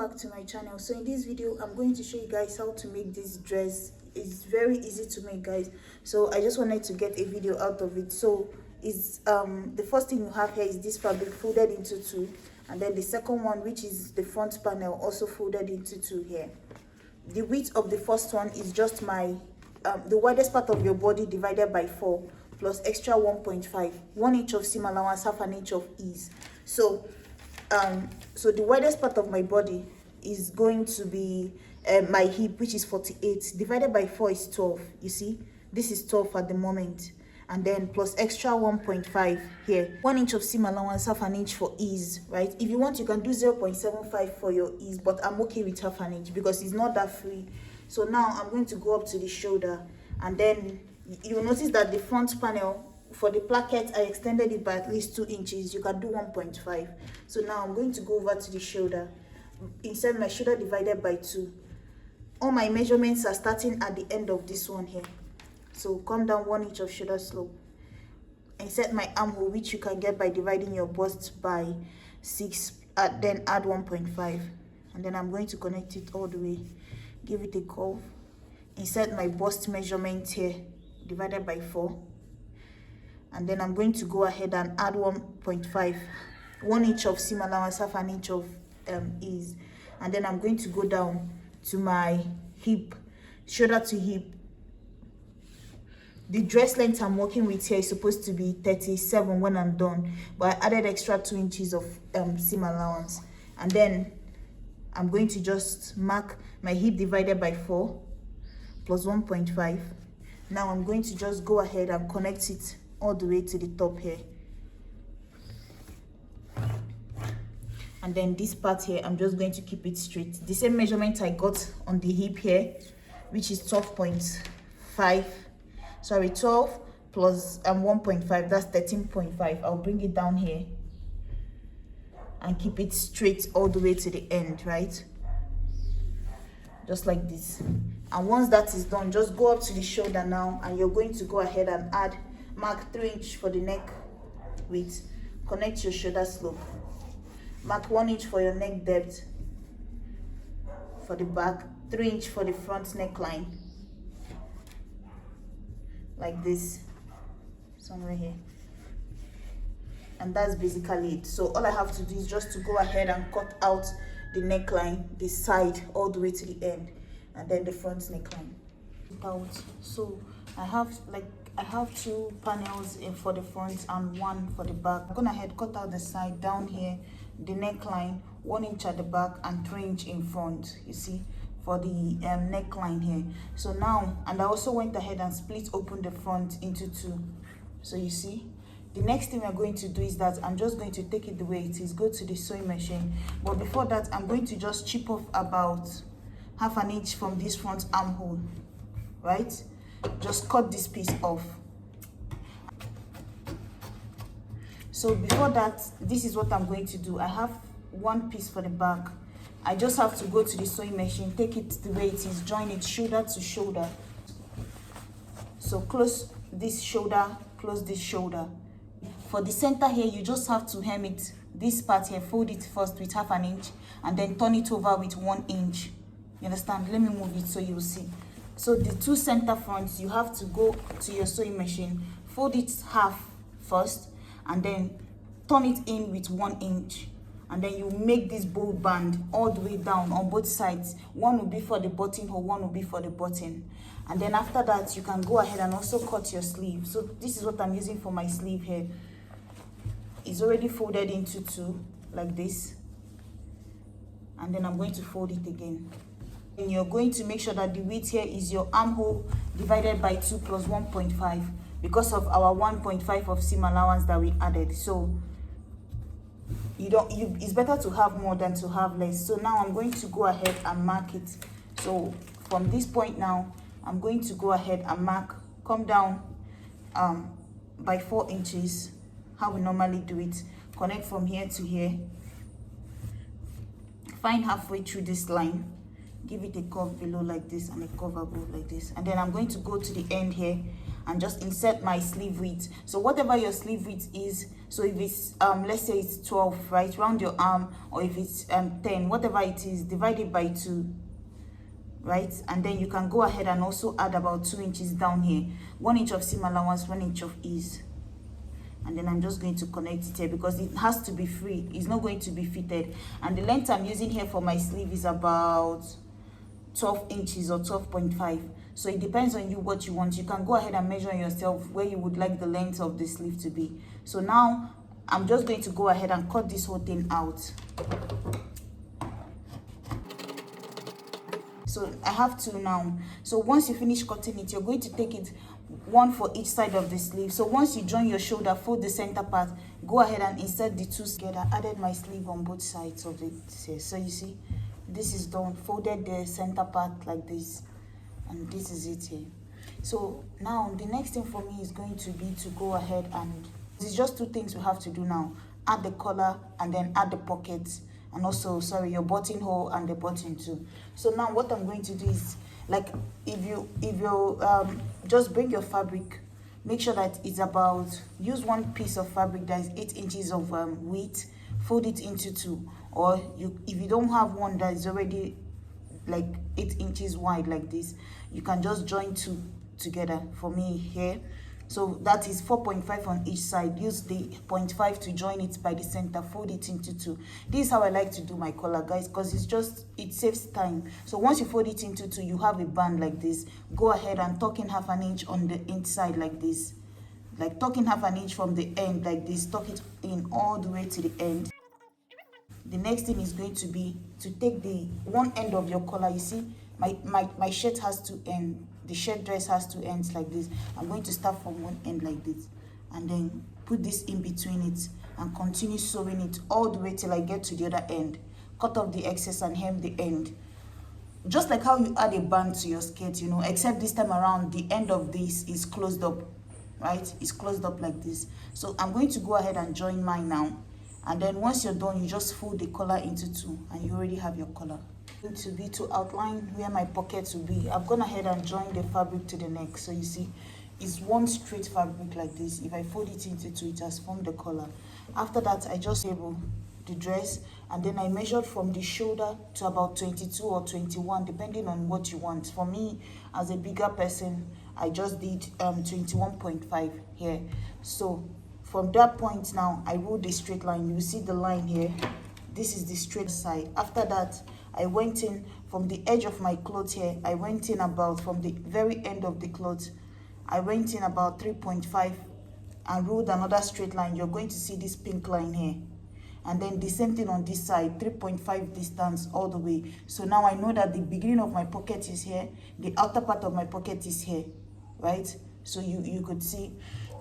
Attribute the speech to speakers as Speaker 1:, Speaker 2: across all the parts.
Speaker 1: back to my channel. So in this video I'm going to show you guys how to make this dress. It's very easy to make, guys, so I just wanted to get a video out of it. So is the first thing you have here is this fabric folded into two, and then the second one, which is the front panel, also folded into two here. The width of the first one is just my the widest part of your body divided by 4 plus extra 1.5, 1 inch of seam allowance, half an inch of ease. So so the widest part of my body is going to be my hip, which is 48, divided by 4 is 12. You see, this is 12 at the moment, and then plus extra 1.5 here, 1 inch of seam allowance, half an inch for ease, right? If you want, you can do 0.75 for your ease, but I'm okay with half an inch because it's not that free. So now I'm going to go up to the shoulder, and then you'll notice that the front panel for the placket, I extended it by at least 2 inches. You can do 1.5. So now I'm going to go over to the shoulder, insert my shoulder divided by 2. All my measurements are starting at the end of this one here. So come down 1 inch of shoulder slope, insert my armhole, which you can get by dividing your bust by 6, then add 1.5, and then I'm going to connect it all the way, give it a curve, insert my bust measurement here divided by 4, and then I'm going to go ahead and add 1.5, 1 inch of seam allowance, half an inch of ease, and then I'm going to go down to my hip, shoulder to hip. The dress length I'm working with here is supposed to be 37 when I'm done, but I added extra 2 inches of seam allowance, and then I'm going to just mark my hip divided by 4 plus 1.5. Now I'm going to just go ahead and connect it all the way to the top here, and then this part here I'm just going to keep it straight, the same measurement I got on the hip here, which is 12.5, sorry, 12 plus 1.5, that's 13.5. I'll bring it down here and keep it straight all the way to the end, right? Just like this. And once that is done, just go up to the shoulder now, and you're going to go ahead and mark 3 inch for the neck width, connect your shoulder slope, mark 1 inch for your neck depth for the back, 3 inch for the front neckline, like this, somewhere here. And that's basically it. So all I have to do is just to go ahead and cut out the neckline, the side all the way to the end, and then the front neckline out. So I have 2 panels for the front and 1 for the back. I'm gonna cut out the side down here, the neckline, 1 inch at the back and 3 inch in front, you see, for the neckline here. So now, and I also went ahead and split open the front into 2. So you see, the next thing we're going to do is that I'm just going to take it the way it is, go to the sewing machine. But before that, I'm going to just chip off about half an inch from this front armhole, right? Just cut this piece off. So before that, this is what I'm going to do. I have 1 piece for the back. I just have to go to the sewing machine, take it the way it is, join it shoulder to shoulder. So close this shoulder, close this shoulder. For the center here, you just have to hem it, this part here, fold it first with half an inch, and then turn it over with 1 inch. You understand? Let me move it so you'll see. So the 2 center fronts, you have to go to your sewing machine, fold it half first, and then turn it in with 1 inch. And then you make this bow band all the way down on both sides. One will be for the buttonhole, one will be for the button. And then after that, you can go ahead and also cut your sleeve. So this is what I'm using for my sleeve here. It's already folded into 2, like this. And then I'm going to fold it again. And you're going to make sure that the width here is your armhole divided by 2 plus 1.5 because of our 1.5 of seam allowance that we added. So it's better to have more than to have less. So now I'm going to go ahead and mark it. So from this point now, I'm going to go ahead and mark, come down by 4 inches, how we normally do it, connect from here to here, find halfway through this line, give it a curve below like this and a curve above like this, and then I'm going to go to the end here and just insert my sleeve width. So whatever your sleeve width is, so if it's let's say it's 12, right, round your arm, or if it's 10, whatever it is, divide it by 2, right? And then you can go ahead and also add about 2 inches down here, 1 inch of seam allowance, 1 inch of ease. And then I'm just going to connect it here because it has to be free, it's not going to be fitted. And the length I'm using here for my sleeve is about 12 inches or 12.5. So it depends on you what you want. You can go ahead and measure yourself where you would like the length of the sleeve to be. So now I'm just going to go ahead and cut this whole thing out. So I have to now. So once you finish cutting it, you're going to take it one for each side of the sleeve. So once you join your shoulder, fold the center part, go ahead and insert the two together. Added my sleeve on both sides of it here. So you see, this is done. Folded the center part like this, and this is it here. So now the next thing for me is going to be to go ahead and it's just 2 things we have to do now. Add the collar and then add the pockets, and also, sorry, your buttonhole and the button too. So now what I'm going to do is, like, if you just bring your fabric, make sure that it's about, use one piece of fabric that is 8 inches of width, fold it into 2, or if you don't have one that is already like 8 inches wide like this, you can just join 2 together. For me here, so that is 4.5 on each side. Use the 0.5 to join it by the center, fold it into 2. This is how I like to do my collar, guys, because it saves time. So once you fold it into 2, you have a band like this. Go ahead and tuck in half an inch on the inside like this, like tuck in half an inch from the end like this, tuck it in all the way to the end. The next thing is going to be to take the one end of your collar. You see, my shirt has 2 ends. The shirt dress has 2 ends like this. I'm going to start from one end like this, and then put this in between it and continue sewing it all the way till I get to the other end. Cut off the excess and hem the end. Just like how you add a band to your skirt, you know, except this time around the end of this is closed up, right? It's closed up like this. So I'm going to go ahead and join mine now. And then once you're done, you just fold the collar into 2 and you already have your collar. Going to be to outline where my pockets will be. I've gone ahead and joined the fabric to the neck. So you see, it's one straight fabric like this. If I fold it into 2, it has formed the collar. After that, I just label the dress, and then I measured from the shoulder to about 22 or 21, depending on what you want. For me, as a bigger person, I just did 21.5 here. So from that point now, I ruled a straight line. You see the line here. This is the straight side. After that, I went in from the edge of my cloth here. I went in about from the very end of the cloth. I went in about 3.5 and ruled another straight line. You're going to see this pink line here. And then the same thing on this side, 3.5 distance all the way. So now I know that the beginning of my pocket is here. The outer part of my pocket is here, right? So you could see.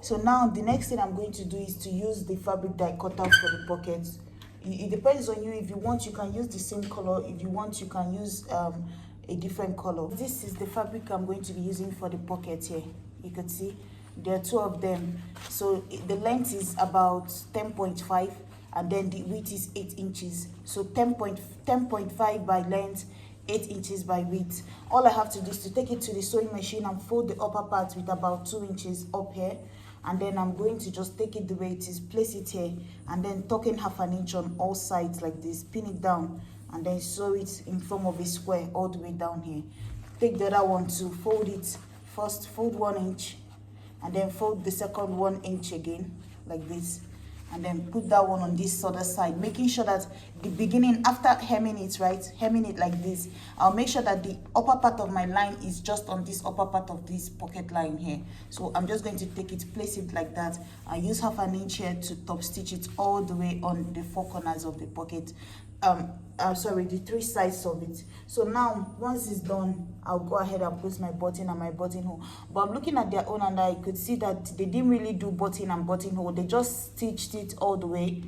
Speaker 1: So now the next thing I'm going to do is to use the fabric that I cut out for the pockets. It depends on you. If you want, you can use the same color. If you want, you can use a different color. This is the fabric I'm going to be using for the pocket here. You could see there are 2 of them. So the length is about 10.5 and then the width is 8 inches. So 10.5 by length, 8 inches by width. All I have to do is to take it to the sewing machine and fold the upper part with about 2 inches up here. And then I'm going to just take it the way it is, place it here, and then tuck in half an inch on all sides like this, pin it down, and then sew it in form of a square all the way down here. Take the other one to fold it. First fold 1 inch, and then fold the second 1 inch again, like this. And then put that one on this other side, making sure that the beginning, after hemming it, right, hemming it like this, I'll make sure that the upper part of my line is just on this upper part of this pocket line here. So I'm just going to take it, place it like that. I use half an inch here to top stitch it all the way on the 4 corners of the pocket. The 3 sides of it. So now once it's done, I'll go ahead and place my button and my buttonhole. But I'm looking at their own and I could see that they didn't really do button and buttonhole. They just stitched it all the way,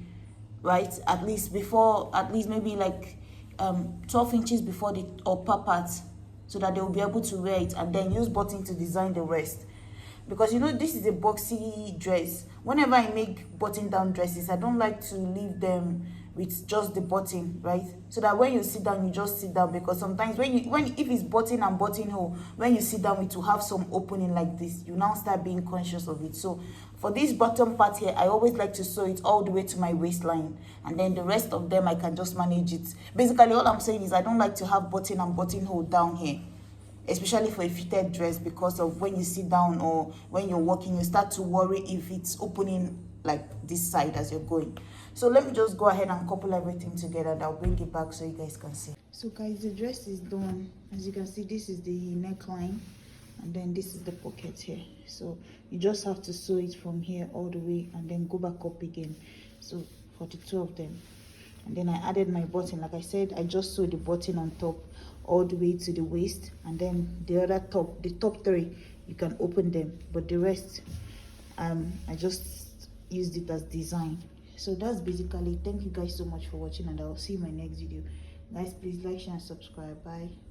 Speaker 1: right? At least maybe like 12 inches before the upper part, so that they will be able to wear it, and then use button to design the rest. Because you know, this is a boxy dress. Whenever I make button down dresses, I don't like to leave them with just the button, right? So that when you sit down, you just sit down, because sometimes if it's button and buttonhole, when you sit down, it will have some opening like this. You now start being conscious of it. So for this bottom part here, I always like to sew it all the way to my waistline, and then the rest of them I can just manage it. Basically, all I'm saying is I don't like to have button and buttonhole down here, especially for a fitted dress, because of when you sit down or when you're walking, you start to worry if it's opening like this side as you're going. So let me just go ahead and couple everything together, and I'll bring it back so you guys can see. So guys, the dress is done. As you can see, this is the neckline, and then this is the pocket here. So you just have to sew it from here all the way and then go back up again. So for the two of them, and then I added my button. Like I said, I just sewed the button on top all the way to the waist, and then the other top, the top three, you can open them, but the rest I just used it as design. So that's basically. Thank you guys so much for watching, and I'll see you in my next video. Guys, please like, share, and subscribe. Bye.